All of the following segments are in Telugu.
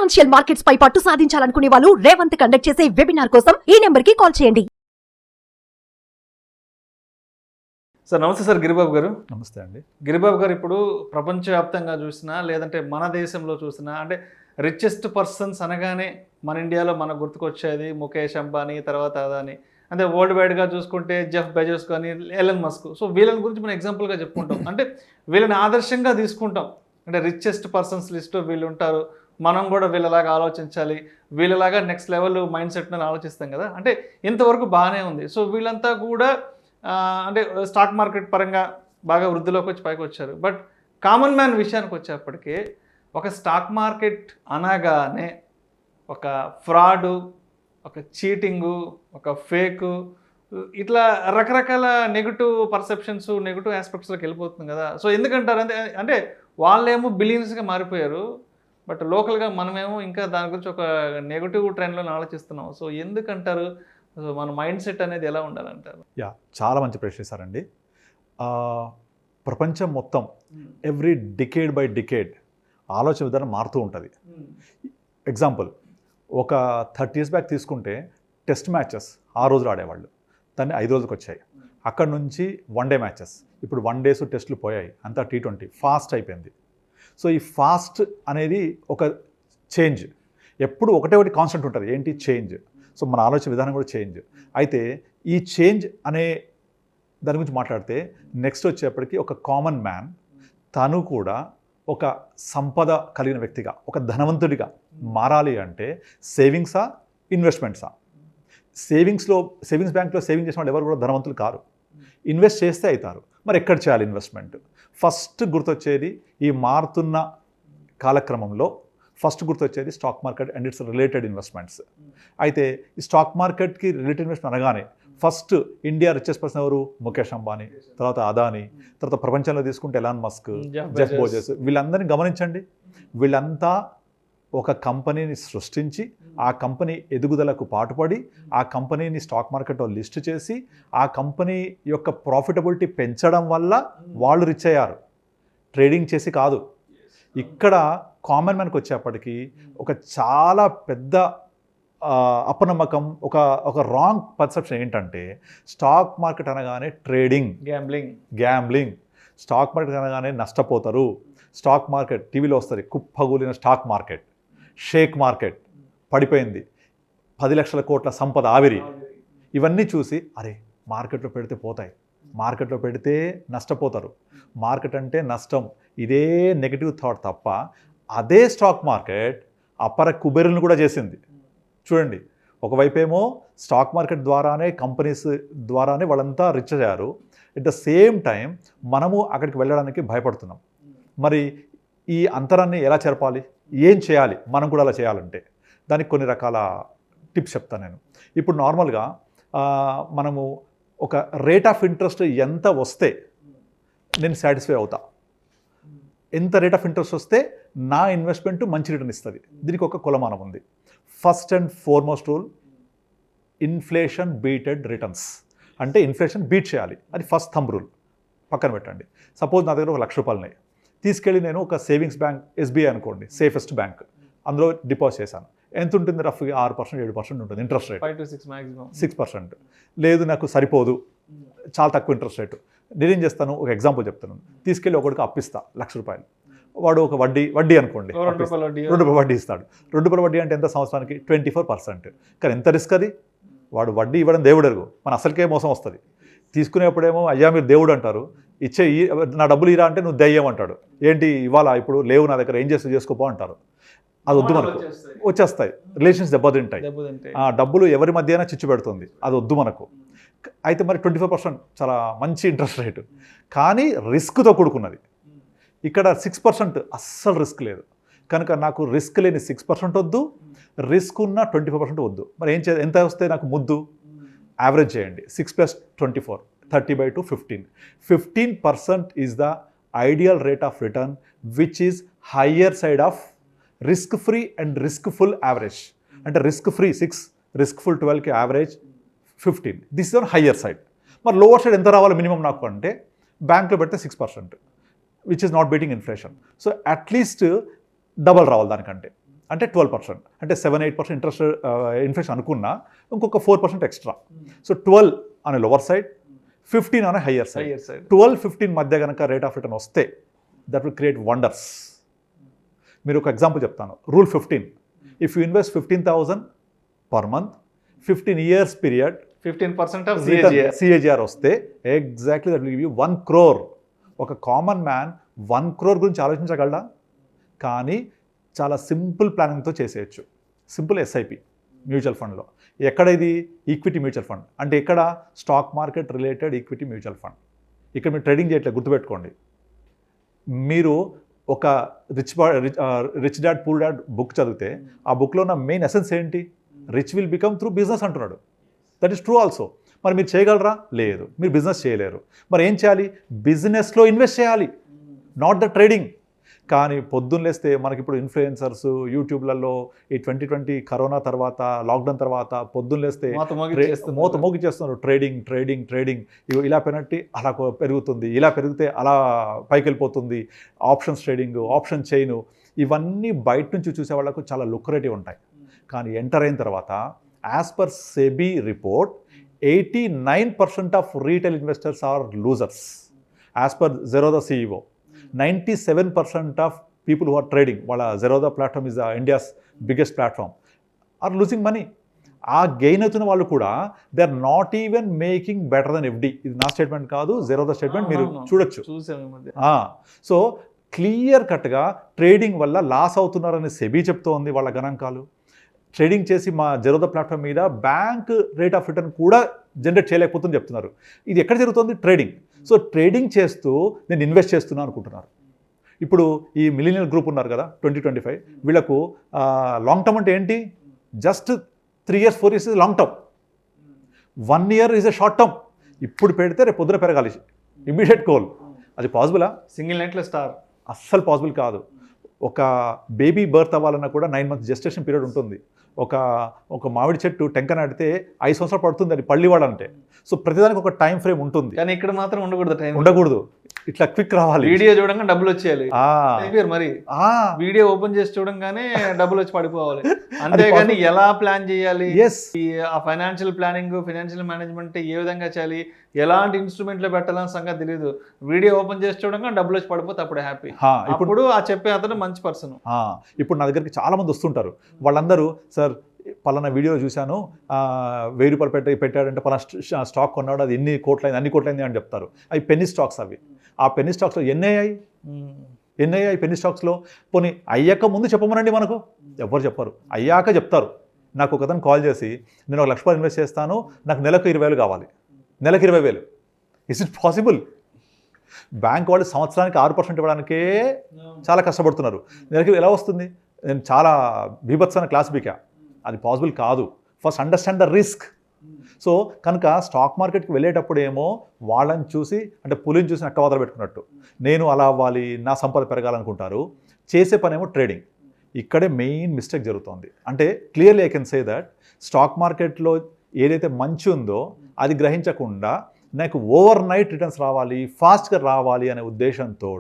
ఫైనాన్షియల్ మార్కెట్స్ పై పట్టు సాధించాలనుకునే వాళ్ళు రేవంత్ కండక్ట్ చేసే వెబినార్ కోసం ఈ నెంబర్ కి కాల్ చేయండి. సార్ నమస్తే సార్ గిరిబాబు గారు. నమస్తే అండి. గిరిబాబు గారు ఇప్పుడు ప్రపంచవ్యాప్తంగా చూసినా లేదంటే మన దేశంలో చూసినా అంటే రిచెస్ట్ పర్సన్స్ అనగానే మన ఇండియాలో మనకు గుర్తుకొచ్చేది ముఖేష్ అంబానీ, తర్వాత అదాని. అంటే వరల్డ్ వైడ్గా చూసుకుంటే జెఫ్ బెజోస్ కానీ ఎలన్ మస్క్. సో వీళ్ళని గురించి మనం ఎగ్జాంపుల్గా చెప్పుకుంటాం, అంటే వీళ్ళని ఆదర్శంగా తీసుకుంటాం. అంటే రిచెస్ట్ పర్సన్స్ లిస్ట్లో వీళ్ళు ఉంటారు, మనం కూడా వీళ్ళలాగా ఆలోచించాలి, వీళ్ళలాగా నెక్స్ట్ లెవెల్ మైండ్ సెట్ని ఆలోచిస్తాం కదా. అంటే ఇంతవరకు బాగానే ఉంది. సో వీళ్ళంతా కూడా అంటే స్టాక్ మార్కెట్ పరంగా బాగా వృద్ధిలోకి వచ్చి పైకి వచ్చారు. బట్ కామన్ మ్యాన్ విషయానికి వచ్చేప్పటికీ ఒక స్టాక్ మార్కెట్ అనగానే ఒక ఫ్రాడు, ఒక చీటింగు, ఒక ఫేకు, ఇట్లా రకరకాల నెగిటివ్ పర్సెప్షన్స్, నెగిటివ్ ఆస్పెక్ట్స్లోకి వెళ్ళిపోతుంది కదా. సో ఎందుకంటారు అంటే వాళ్ళేమో బిలియన్స్గా మారిపోయారు, బట్ లోకల్గా మనమేమో ఇంకా దాని గురించి ఒక నెగిటివ్ ట్రెండ్లో ఆలోచిస్తున్నాం. సో ఎందుకంటారు? సో మన మైండ్ సెట్ అనేది ఎలా ఉండాలంటారు? చాలా మంచి ప్రశ్న చేశారండి. ప్రపంచం మొత్తం ఎవ్రీ డికేడ్ బై డికేడ్ ఆలోచన విధానం మారుతూ ఉంటుంది. ఎగ్జాంపుల్, ఒక 30 years బ్యాక్ తీసుకుంటే టెస్ట్ మ్యాచెస్ ఆ రోజులు ఆడేవాళ్ళు, దాన్ని 5 రోజులకు వచ్చాయి. అక్కడ నుంచి వన్డే మ్యాచెస్, ఇప్పుడు 1 days టెస్టులు పోయాయి, అంతా T20 ఫాస్ట్ అయిపోయింది. సో ఈ ఫాస్ట్ అనేది ఒక చేంజ్, ఎప్పుడు ఒకటి కాన్స్టెంట్ ఉంటుంది, ఏంటి చేంజ్. సో మన ఆలోచన విధానం కూడా చేంజ్. అయితే ఈ చేంజ్ అనే దాని గురించి మాట్లాడితే నెక్స్ట్ వచ్చేప్పటికి ఒక కామన్ మ్యాన్ తను కూడా ఒక సంపద కలిగిన వ్యక్తిగా, ఒక ధనవంతుడిగా మారాలి అంటే సేవింగ్సా, ఇన్వెస్ట్మెంట్సా? సేవింగ్స్ బ్యాంక్లో సేవింగ్ చేసిన వాళ్ళు ఎవరు కూడా ధనవంతులు కారు, ఇన్వెస్ట్ చేస్తే అవుతారు. మరి ఎక్కడ చేయాలి ఇన్వెస్ట్మెంట్? ఫస్ట్ గుర్తొచ్చేది ఈ మారుతున్న కాలక్రమంలో ఫస్ట్ గుర్తొచ్చేది stock market and it's related investments. అయితే ఈ స్టాక్ మార్కెట్కి రిలేటెడ్ ఇన్వెస్ట్మెంట్ అనగానే ఫస్ట్ ఇండియా రిచెస్ట్ పర్సన్ ఎవరు? ముఖేష్ అంబానీ, తర్వాత అదాని, తర్వాత ప్రపంచంలో తీసుకుంటే ఎలాన్ మస్క్, జెఫ్ బెజోస్. వీళ్ళందరినీ గమనించండి. వీళ్ళంతా ఒక కంపెనీని సృష్టించి ఆ కంపెనీ ఎదుగుదలకు పాటుపడి ఆ కంపెనీని స్టాక్ మార్కెట్లో లిస్ట్ చేసి ఆ కంపెనీ యొక్క ప్రాఫిటబిలిటీ పెంచడం వల్ల వాళ్ళు రిచ్ అయ్యారు, ట్రేడింగ్ చేసి కాదు. ఇక్కడ కామన్ మ్యాన్కి వచ్చేప్పటికీ ఒక చాలా పెద్ద అపనమ్మకం, ఒక రాంగ్ పర్సెప్షన్ ఏంటంటే స్టాక్ మార్కెట్ అనగానే ట్రేడింగ్, గ్యాంబ్లింగ్. స్టాక్ మార్కెట్ అనగానే నష్టపోతారు. స్టాక్ మార్కెట్ టీవీలో వస్తుంది, కుప్పగూలిన స్టాక్ మార్కెట్, షేక్ మార్కెట్ పడిపోయింది, 10 లక్షల కోట్ల సంపద ఆవిరి. ఇవన్నీ చూసి అరే మార్కెట్లో పెడితే పోతాయి, మార్కెట్లో పెడితే నష్టపోతారు, మార్కెట్ అంటే నష్టం, ఇదే నెగిటివ్ థాట్ తప్ప అదే స్టాక్ మార్కెట్ అపర కుబేరులను కూడా చేసింది. చూడండి, ఒకవైపేమో స్టాక్ మార్కెట్ ద్వారానే, కంపెనీస్ ద్వారానే వాళ్ళంతా రిచ్ అయ్యారు. ఎట్ ద సేమ్ టైం మనము అక్కడికి వెళ్ళడానికి భయపడుతున్నాం. మరి ఈ అంతరాన్ని ఎలా చెరపాలి, ఏం చేయాలి మనం కూడా అలా చేయాలంటే? దానికి కొన్ని రకాల టిప్స్ చెప్తాను నేను. ఇప్పుడు నార్మల్గా మనము ఒక రేట్ ఆఫ్ ఇంట్రెస్ట్ ఎంత వస్తే నేను సాటిస్ఫై అవుతా, ఎంత రేట్ ఆఫ్ ఇంట్రెస్ట్ వస్తే నా ఇన్వెస్ట్మెంట్ మంచి రిటర్న్ ఇస్తుంది, దీనికి ఒక కొలమానం ఉంది. First and foremost rule, inflation beated returns. అంటే ఇన్ఫ్లేషన్ బీట్ చేయాలి, అది ఫస్ట్ థంబ్ రూల్. పక్కన పెట్టండి. సపోజ్ నా దగ్గర ఒక ₹1,00,000 తీసుకెళ్ళి నేను ఒక సేవింగ్స్ బ్యాంక్, SBI అనుకోండి, సేఫెస్ట్ బ్యాంక్, అందులో డిపాజిట్ చేశాను. ఎంత ఉంటుంది? రఫ్గా 6%, 7% ఉంటుంది ఇంట్రెస్ట్ రేట్, 5 to 6 maximum. 6%. లేదు నాకు సరిపోదు, చాలా తక్కువ ఇంట్రెస్ట్ రేటు, నేనేం చేస్తాను? ఒక ఎగ్జాంపుల్ చెప్తాను. తీసుకెళ్ళి ఒకటికి అప్పిస్తా ₹1,00,000, వాడు ఒక వడ్డీ అనుకోండి ₹2 వడ్డీ ఇస్తాడు. ₹2 వడ్డీ అంటే ఎంత సంవత్సరానికి? 24%. కానీ ఎంత రిస్క్ అది? వాడు వడ్డీ ఇవ్వడం దేవుడు ఎరుగు, మన అసలుకే మోసం వస్తుంది. తీసుకునేప్పుడేమో అయ్యా మీరు దేవుడు అంటారు, ఇచ్చే నా డబ్బులు ఇరా అంటే నువ్వు దయ్యం అంటాడు. ఏంటి ఇవాళ ఇప్పుడు లేవు నా దగ్గర, ఏం చేసుకోపో అంటారు. అది వద్దు మనకు. వచ్చేస్తాయి, రిలేషన్స్ దెబ్బతింటాయి, ఆ డబ్బులు ఎవరి మధ్యన చిచ్చు పెడుతుంది, అది వద్దు మనకు. అయితే మరి 24% చాలా మంచి ఇంట్రెస్ట్ రేటు, కానీ రిస్క్తో కూడుకున్నది. ఇక్కడ 6% అస్సలు రిస్క్ లేదు. కనుక నాకు రిస్క్ లేని 6% వద్దు, రిస్క్ ఉన్న 24% వద్దు. మరి ఎంత వస్తే నాకు ముద్దు? యావరేజ్ చేయండి. 6 + 24, 30/2, 15. 15% is the ideal rate of return which is higher side of risk free and risk full average. అంటే రిస్క్ ఫ్రీ 6, రిస్క్ ఫుల్ 12కి average 15. This is on higher side. మరి లోవర్ సైడ్ ఎంత రావాలి మినిమం నాకు అంటే? బ్యాంక్లో పెడితే 6%, which is not beating inflation. So at least double రావాలి దానికంటే. అంటే 12%, అంటే 7-8% ఇంట్రెస్ట్ ఇన్ఫ్లేషన్ అనుకున్నా ఇంకొక 4% extra. So 12 on lower side, 15 on higher side. 12-15 మధ్య కనుక రేట్ ఆఫ్ రిటర్న్ వస్తే దట్ విల్ క్రియేట్ వండర్స్. మీరు ఒక ఎగ్జాంపుల్ చెప్తాను. Rule 15, if you invest 15,000 per month, 15 years period, 15% of CAGR వస్తే exactly that will give you 1 crore. ఒక కామన్ మ్యాన్ 1 crore గురించి ఆలోచించగలడా? కానీ చాలా సింపుల్ ప్లానింగ్తో చేసేయచ్చు. సింపుల్ ఎస్ఐపి మ్యూచువల్ ఫండ్లో. ఎక్కడ ఇది? Equity mutual fund. అంటే ఎక్కడ? Stock market related equity mutual fund. ఇక్కడ మీరు ట్రేడింగ్ చేయట్లేదు, గుర్తుపెట్టుకోండి. మీరు ఒక rich dad poor dad book చదివితే ఆ బుక్లో ఉన్న మెయిన్ ఎసెన్స్ ఏంటి? Rich will become through business అంటున్నాడు. That is true also. మరి మీరు చేయగలరా? లేదు, మీరు బిజినెస్ చేయలేరు. మరి ఏం చేయాలి? బిజినెస్లో ఇన్వెస్ట్ చేయాలి, నాట్ ద ట్రేడింగ్. కానీ పొద్దున్న లేస్తే మనకి ఇప్పుడు ఇన్ఫ్లుయెన్సర్స్ యూట్యూబ్లలో ఈ 2020 కరోనా తర్వాత, లాక్డౌన్ తర్వాత పొద్దున్న లేస్తే మోత మోగి చేస్తున్నారు. ట్రేడింగ్ ట్రేడింగ్ ట్రేడింగ్, ఇలా పెనట్టి అలా పెరుగుతుంది, ఇలా పెరిగితే అలా పైకి వెళ్ళిపోతుంది, ఆప్షన్స్ ట్రేడింగ్, ఆప్షన్ చైన్, ఇవన్నీ బయట నుంచి చూసే వాళ్ళకు చాలా లుక్రేటివ్ ఉంటాయి. కానీ ఎంటర్ అయిన తర్వాత as per SEBI report 89% of retail investors are losers. As per Zerodha CEO, 97% of people who are trading, వాళ్ళ Zerodha platform is India's biggest platform, are losing money. ఆ గెయిన్ అవుతున్న వాళ్ళు కూడా they are not even making better than FD. ఇది నా స్టేట్మెంట్ కాదు, Zerodha స్టేట్మెంట్, మీరు చూడొచ్చు. సో క్లియర్ కట్గా ట్రేడింగ్ వల్ల లాస్ అవుతున్నారని సెబీ చెప్తోంది వాళ్ళ గణాంకాలు. ట్రేడింగ్ చేసి మా Zerodha ప్లాట్ఫామ్ మీద బ్యాంక్ రేట్ ఆఫ్ రిటర్న్ కూడా జనరేట్ చేయలేకపోతుందని చెప్తున్నారు. ఇది ఎక్కడ జరుగుతుంది? ట్రేడింగ్. సో ట్రేడింగ్ చేస్తూ నేను ఇన్వెస్ట్ చేస్తున్నాను అనుకుంటున్నారు. ఇప్పుడు ఈ మిలీనియల్ గ్రూప్ ఉన్నారు కదా 2025, వీళ్ళకు లాంగ్ టర్మ్ అంటే ఏంటి? Just 3 years 4 years is long term, 1 year is a short term. ఇప్పుడు పెడితే రేపు పొద్దున పెరగాలి, ఇమీడియట్ గోల్. అది పాసిబులా? సింగిల్ నైట్లో స్టార్ అస్సలు పాసిబుల్ కాదు. ఒక బేబీ బర్త్ అవ్వాలన్నా కూడా 9 months జెస్టేషన్ పీరియడ్ ఉంటుంది. ఒక మామిడి చెట్టు టెంక నాటితే 5 సంవత్సరాలు పడుతుంది అది పళ్ళి వాడాలంటే. సో ప్రతిదానికి ఒక టైం ఫ్రేమ్ ఉంటుంది. కానీ ఇక్కడ మాత్రం ఉండకూడదు, టైం ఉండకూడదు. ఇట్లా క్విక్ రావాలి. వీడియో చూడంగా డబ్బులు వచ్చేయాలి. మరి వీడియో ఓపెన్ చేసి చూడంగానే డబ్బులు వచ్చి పడిపోవాలి. అంతేగాని ఎలా ప్లాన్ చేయాలి, ఆ ఫైనాన్షియల్ ప్లానింగ్, ఫైనాన్షియల్ మేనేజ్మెంట్ ఏ విధంగా చేయాలి, ఎలాంటి ఇన్స్ట్రుమెంట్లో పెట్టాలని సంగతి తెలియదు. వీడియో ఓపెన్ చేసి చూడంగా డబ్బులు వచ్చి పడిపోతే అప్పుడు హ్యాపీ. ఇప్పుడు ఆ చెప్పే అతను మంచి పర్సన్. ఇప్పుడు నా దగ్గరికి చాలా మంది వస్తుంటారు. వాళ్ళందరూ సార్ పలానా వీడియో చూశాను, 1000 రూపాయలు పెట్టాడంటే పలానా స్టాక్ కొన్నాడు, అది ఎన్ని కోట్లైంది అన్ని కోట్లైంది అని చెప్తారు. అవి పెన్నీ స్టాక్స్. అవి ఆ పెన్నీ స్టాక్స్లో ఎన్ని అయ్యాయి పెన్నీ స్టాక్స్లో? పోనీ అయ్యాక ముందు చెప్పమనండి, మనకు ఎవరు చెప్పరు, అయ్యాక చెప్తారు. నాకు ఒక అతను కాల్ చేసి నేను 1 లక్ష రూపాయలు ఇన్వెస్ట్ చేస్తాను, నాకు నెలకు 20,000 కావాలి. నెలకు 20,000, ఇస్ ఇట్ పాసిబుల్? బ్యాంక్ వాళ్ళు సంవత్సరానికి 6% ఇవ్వడానికే చాలా కష్టపడుతున్నారు. నెలకి ఎలా వస్తుంది? నేను చాలా బీభత్సమైన క్లాస్ బీకా, అది పాసిబుల్ కాదు. First understand the risk. So కనుక స్టాక్ మార్కెట్కి వెళ్ళేటప్పుడు ఏమో వాళ్ళని చూసి, అంటే పులిని చూసి నక్క వదలు పెట్టుకున్నట్టు నేను అలా అవ్వాలి, నా సంపద పెరగాలనుకుంటారు. చేసే పనేమో ట్రేడింగ్. ఇక్కడే మెయిన్ మిస్టేక్ జరుగుతుంది. అంటే clearly I can say that stock మార్కెట్లో ఏదైతే మంచి ఉందో అది గ్రహించకుండా నాకు ఓవర్ నైట్ రిటర్న్స్ రావాలి, ఫాస్ట్గా రావాలి అనే ఉద్దేశంతో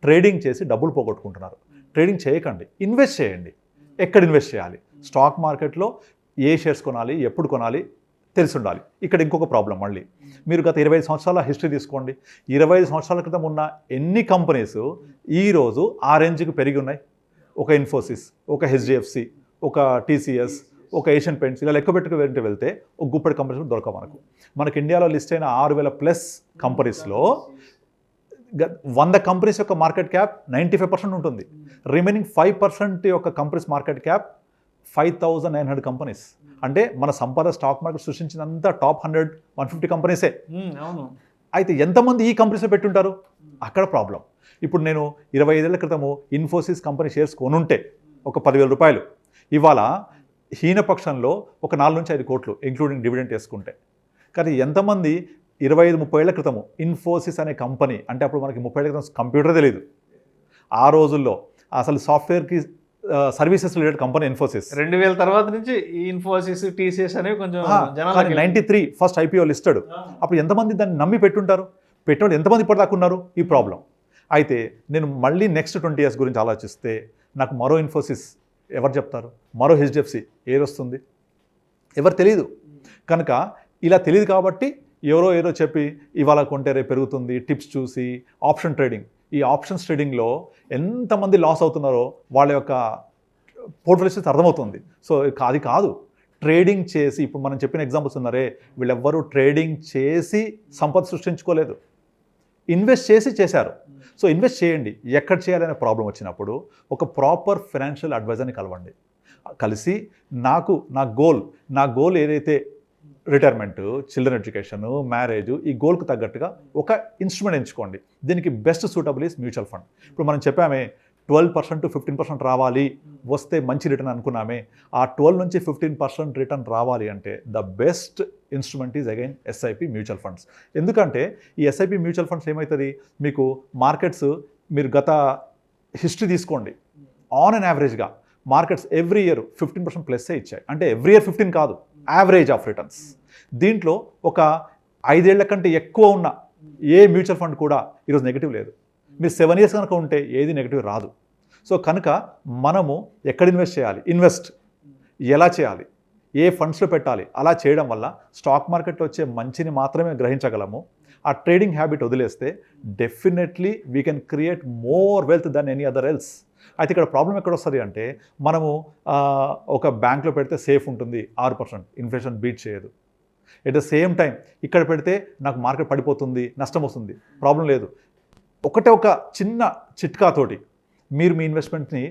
ట్రేడింగ్ చేసి డబ్బులు పోగొట్టుకుంటున్నారు. ట్రేడింగ్ చేయకండి, ఇన్వెస్ట్ చేయండి. ఎక్కడ ఇన్వెస్ట్ చేయాలి? స్టాక్ మార్కెట్లో ఏ షేర్స్ కొనాలి, ఎప్పుడు కొనాలి తెలిసి ఉండాలి. ఇక్కడ ఇంకొక ప్రాబ్లం, మళ్ళీ మీరు గత 25 సంవత్సరాల హిస్టరీ తీసుకోండి. 25 సంవత్సరాల క్రితం ఉన్న ఎన్ని కంపెనీస్ ఈరోజు ఆ రేంజ్కి పెరిగి ఉన్నాయి? ఒక ఇన్ఫోసిస్, ఒక HDFC, ఒక TCS, ఒక ఏషియన్ పెయింట్స్, ఇలా లెక్క పెట్టుకు వెళ్తే ఒక గుప్పటి కంపెనీస్ దొరకవు మనకు ఇండియాలో లిస్ట్ అయిన 6,000+ కంపెనీస్లో 100 కంపెనీస్ యొక్క మార్కెట్ క్యాప్ 95% ఉంటుంది. రిమైనింగ్ 5% యొక్క కంపెనీస్ మార్కెట్ క్యాప్ 5,900 కంపెనీస్. అంటే మన సంపద స్టాక్ మార్కెట్ సృష్టించినంత టాప్ 100-150 కంపెనీసే. అవును. అయితే ఎంతమంది ఈ కంపెనీస్లో పెట్టుంటారు? అక్కడ ప్రాబ్లం. ఇప్పుడు నేను 25 ఏళ్ల క్రితము ఇన్ఫోసిస్ కంపెనీ షేర్స్ కొనుంటే ఒక 10,000 రూపాయలు, ఇవాళ హీనపక్షంలో ఒక 4-5 కోట్లు ఇంక్లూడింగ్ డివిడెంట్ వేసుకుంటే. కానీ ఎంతమంది 25-30 ఏళ్ల క్రితము ఇన్ఫోసిస్ అనే కంపెనీ, అంటే అప్పుడు మనకి 30 ఏళ్ల క్రితం కంప్యూటర్ తెలియదు, ఆ రోజుల్లో అసలు సాఫ్ట్వేర్కి సర్వీసెస్ రిలేటెడ్ కంపెనీ ఇన్ఫోసిస్. 2000 తర్వాత నుంచి ఈ ఇన్ఫోసిస్, TCS అనేవి కొంచెం 93 ఫస్ట్ IPO లిస్టెడ్. అప్పుడు ఎంతమంది దాన్ని నమ్మి పెట్టుంటారు? పెట్టినప్పుడు ఎంతమంది ఇప్పటిదాకా ఉన్నారు? ఈ ప్రాబ్లం. అయితే నేను మళ్ళీ నెక్స్ట్ 20 years గురించి ఆలోచిస్తే నాకు మరో ఇన్ఫోసిస్ ఎవరు చెప్తారు? మరో హెచ్డిఎఫ్సి ఏది వస్తుంది? ఎవరు తెలియదు. కనుక ఇలా తెలియదు కాబట్టి ఎవరో ఏదో చెప్పి ఇవాళ కొంటే రేపు పెరుగుతుంది, టిప్స్ చూసి ఆప్షన్ ట్రేడింగ్, ఈ ఆప్షన్స్ ట్రేడింగ్లో ఎంతమంది లాస్ అవుతున్నారో వాళ్ళ యొక్క పోర్ట్ఫోలియోస్ అర్థమవుతుంది. సో అది కాదు, ట్రేడింగ్ చేసి, ఇప్పుడు మనం చెప్పిన ఎగ్జాంపుల్స్ ఉన్నారే, వీళ్ళెవ్వరూ ట్రేడింగ్ చేసి సంపద సృష్టించుకోలేదు, ఇన్వెస్ట్ చేసి చేశారు. సో ఇన్వెస్ట్ చేయండి. ఎక్కడ చేయాలనే ప్రాబ్లం వచ్చినప్పుడు ఒక ప్రాపర్ ఫైనాన్షియల్ అడ్వైజర్ని కలవండి. కలిసి నా గోల్ ఏదైతే రిటైర్మెంటు, చిల్డ్రన్ ఎడ్యుకేషను, మ్యారేజ్, ఈ గోల్కి తగ్గట్టుగా ఒక ఇన్స్ట్రుమెంట్ ఎంచుకోండి. దీనికి best suitable is mutual fund. ఇప్పుడు మనం చెప్పామే 12% to 15% రావాలి, వస్తే మంచి రిటర్న్ అనుకున్నామే. ఆ 12 నుంచి 15% రిటర్న్ రావాలి అంటే the best instrument is again SIP mutual funds. ఎందుకంటే ఈ ఎస్ఐపి మ్యూచువల్ ఫండ్స్ ఏమవుతుంది, మీకు మార్కెట్స్, మీరు గత హిస్టరీ తీసుకోండి, ఆన్ అండ్ యావరేజ్గా మార్కెట్స్ ఎవ్రీ ఇయర్ 15% ప్లస్సే ఇచ్చాయి. అంటే ఎవ్రీ ఇయర్ 15 కాదు, యావరేజ్ ఆఫ్ రిటర్న్స్. దీంట్లో ఒక 5 ఏళ్ల కంటే ఎక్కువ ఉన్న ఏ మ్యూచువల్ ఫండ్ కూడా ఈరోజు నెగిటివ్ లేదు. మీరు 7 years కనుక ఉంటే ఏది నెగిటివ్ రాదు. సో కనుక మనము ఎక్కడ ఇన్వెస్ట్ చేయాలి, ఎలా చేయాలి, ఏ ఫండ్స్లో పెట్టాలి, అలా చేయడం వల్ల స్టాక్ మార్కెట్లో వచ్చే మంచిని మాత్రమే గ్రహించగలము. ఆ ట్రేడింగ్ హ్యాబిట్ వదిలేస్తే definitely we can create more wealth than any other else. అయితే ఇక్కడ ప్రాబ్లం ఎక్కడ వస్తుంది అంటే, మనము ఒక బ్యాంక్లో పెడితే సేఫ్ ఉంటుంది, 6%, ఇన్ఫ్లేషన్ బీట్ చేయదు. ఎట్ ద సేమ్ టైం ఇక్కడ పెడితే నాకు మార్కెట్ పడిపోతుంది, నష్టం వస్తుంది, ప్రాబ్లం లేదు. ఒక చిన్న చిట్కాతోటి మీరు మీ ఇన్వెస్ట్మెంట్ని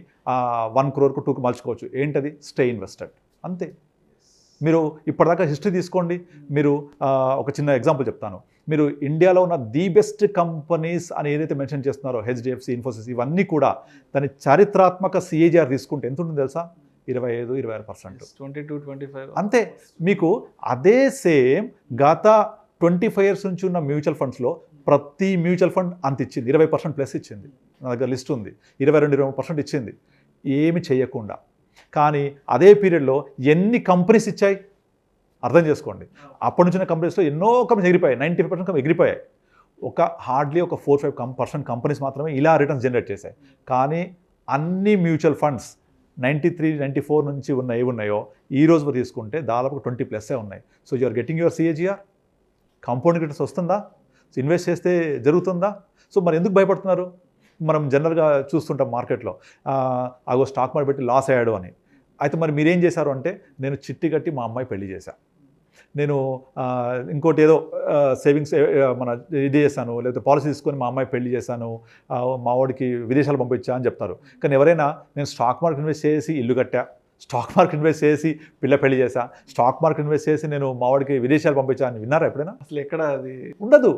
1 crore-కు 2 crore మలుచుకోవచ్చు. ఏంటది? స్టే ఇన్వెస్టెడ్, అంతే. మీరు ఇప్పటిదాకా హిస్టరీ తీసుకోండి. మీరు ఒక చిన్న ఎగ్జాంపుల్ చెప్తాను. మీరు ఇండియాలో ఉన్న ది బెస్ట్ కంపెనీస్ అని ఏదైతే మెన్షన్ చేస్తున్నారో, హెచ్డిఎఫ్సి, ఇన్ఫోసిస్, ఇవన్నీ కూడా దాని చారిత్రాత్మక సిఏజిఆర్ తీసుకుంటే ఎంత ఉంటుంది తెలుసా? 25-26%, 22-25 అంతే. మీకు అదే సేమ్ గత 25 years నుంచి ఉన్న మ్యూచువల్ ఫండ్స్లో ప్రతి మ్యూచువల్ ఫండ్ అంత ఇచ్చింది, 20% ప్లస్ ఇచ్చింది. నా దగ్గర లిస్ట్ ఉంది, 22-23% ఇచ్చింది ఏమి చేయకుండా. కానీ అదే పీరియడ్లో ఎన్ని కంపెనీస్ ఇచ్చాయి అర్థం చేసుకోండి. అప్పటి నుంచి కంపెనీస్లో ఎన్నో కంపెనీస్ ఎగిరిపోయాయి, 95% ఎగిరిపోయాయి. హార్డ్లీ 4-5% కంపెనీస్ మాత్రమే ఇలా రిటర్న్స్ జనరేట్ చేశాయి. కానీ అన్ని మ్యూచువల్ ఫండ్స్ 93-94 నుంచి ఏమున్నాయో ఈ రోజు తీసుకుంటే దాదాపు 20+ ఉన్నాయి. So you are getting your CAGR, compound returns వస్తుందా? ఇన్వెస్ట్ చేస్తే జరుగుతుందా? సో మరి ఎందుకు భయపడుతున్నారు? మనం జనరల్గా చూస్తుంటాం మార్కెట్లో, స్టాక్ మార్కెట్ పెట్టి లాస్ అయ్యాడు అని. అయితే మరి మీరేం చేశారు అంటే, నేను చిట్టి కట్టి మా అమ్మాయి పెళ్లి చేశాను, నేను ఇంకోటి ఏదో సేవింగ్స్ ఇది చేశాను, లేకపోతే పాలసీ తీసుకొని మా అమ్మాయి పెళ్లి చేశాను, మా వాడికి విదేశాలు పంపించా అని చెప్తారు. కానీ ఎవరైనా నేను స్టాక్ మార్కెట్ ఇన్వెస్ట్ చేసి ఇల్లు కట్టా, స్టాక్ మార్కెట్ ఇన్వెస్ట్ చేసి పెళ్లి చేశా, స్టాక్ మార్కెట్ ఇన్వెస్ట్ చేసి నేను మా వాడికి విదేశాలు పంపించా అని విన్నారా ఎప్పుడైనా? అసలు ఎక్కడ అది ఉండదు.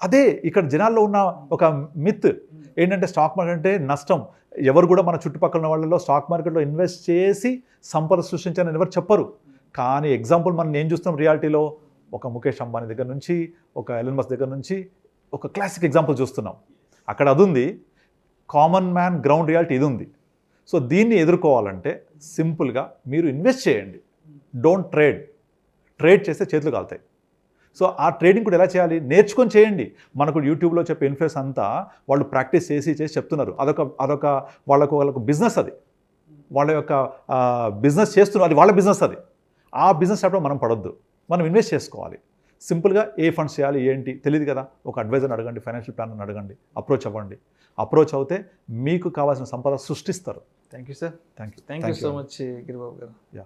అదే ఇక్కడ జనాల్లో ఉన్న ఒక మిత్ ఏంటంటే, స్టాక్ మార్కెట్ అంటే నష్టం. ఎవరు కూడా మన చుట్టుపక్కల ఉన్న వాళ్ళలో స్టాక్ మార్కెట్లో ఇన్వెస్ట్ చేసి సంపద సృష్టించాలని ఎవరు చెప్పరు. కానీ ఎగ్జాంపుల్ మనం ఏం చూస్తాం రియాలిటీలో, ఒక ముఖేష్ అంబానీ దగ్గర నుంచి, ఒక ఎలన్ మస్క్ దగ్గర నుంచి ఒక క్లాసిక్ ఎగ్జాంపుల్ చూస్తున్నాం. అక్కడ అది ఉంది, కామన్ మ్యాన్ గ్రౌండ్ రియాలిటీ ఇది ఉంది. సో దీన్ని ఎదుర్కోవాలంటే సింపుల్గా మీరు ఇన్వెస్ట్ చేయండి, డోంట్ ట్రేడ్ చేస్తే చేతులు కాలుతాయి. సో ఆ ట్రేడింగ్ కూడా ఎలా చేయాలి నేర్చుకొని చేయండి. మనకు యూట్యూబ్లో చెప్పే ఇన్ఫ్లుయెన్స్ అంతా వాళ్ళు ప్రాక్టీస్ చేసి చెప్తున్నారు. అదొక వాళ్ళకు బిజినెస్, అది వాళ్ళ యొక్క బిజినెస్ చేస్తున్నారు, అది వాళ్ళ బిజినెస్. అది ఆ బిజినెస్ అప్పుడు మనం పడొద్దు, మనం ఇన్వెస్ట్ చేసుకోవాలి. సింపుల్గా ఏ ఫండ్స్ చేయాలి ఏంటి తెలియదు కదా, ఒక అడ్వైజర్ని అడగండి, ఫైనాన్షియల్ ప్లానర్ని అడగండి, అప్రోచ్ అవ్వండి. అప్రోచ్ అవుతే మీకు కావాల్సిన సంపద సృష్టిస్తారు. Thank you sir. Thank you so much Giribabu గారు. యా.